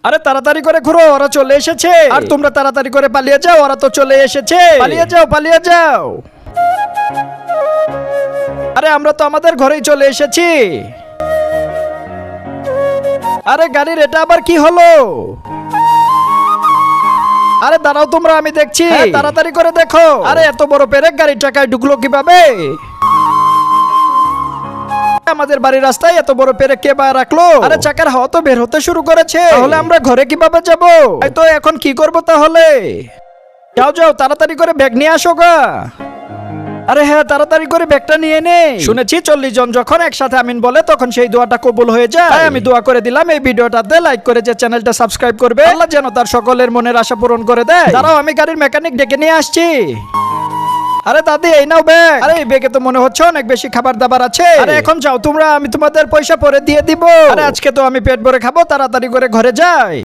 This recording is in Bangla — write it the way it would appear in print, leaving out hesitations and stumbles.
আরে তাড়াতাড়ি করে ঘুরো, ওরা চলে এসেছে। আর তোমরা তাড়াতাড়ি করে পালিয়ে যাও, ওরা তো চলে এসেছে। পালিয়ে যাও, পালিয়ে যাও। আরে আমরা তো আমাদের ঘরেই চলে এসেছি। আরে গাড়ির এটা আবার কি হলো? আরে দাঁড়াও তোমরা, আমি দেখছি। তাড়াতাড়ি করে দেখো। আরে এত বড় পেরেক গাড়ির চাকায় ঢুকলো কিভাবে? আমাদের বাড়ির রাস্তায় এত বড় পেরেক কে বা রাখলো? আরে চাকার হাওয়া তো বের হতে শুরু করেছে। তাহলে আমরা ঘরে কিভাবে যাব? তো এখন কি করব তাহলে? যাও যাও, তাড়াতাড়ি করে ব্যাগ নিয়ে আসো গা। আরে হ্যাঁ, তাড়াতাড়ি করে ব্যাগটা নিয়ে নে। শুনেছি 40 জন যখন একসাথে আমিন বলে তখন সেই দোয়াটা কবুল হয়ে যায়। তাই আমি দোয়া করে দিলাম এই ভিডিওটাতে লাইক করে যে চ্যানেলটা সাবস্ক্রাইব করবে। আল্লাহ যেন তার সকলের মনের আশা পূরণ করে দেয়। দাঁড়াও, আমি গাড়ির মেকানিক ডেকে নিয়ে আসছি। আরে দাদি, এই নাও ব্যাগ। আরে এই ব্যাগে তো মনে হচ্ছে অনেক বেশি খাবার দাবার আছে। আরে এখন যাও তোমরা, আমি তোমাদের পয়সা পরে দিয়ে দিব। আরে আজকে তো আমি পেট ভরে খাবো, তাড়াতাড়ি করে ঘরে যাই।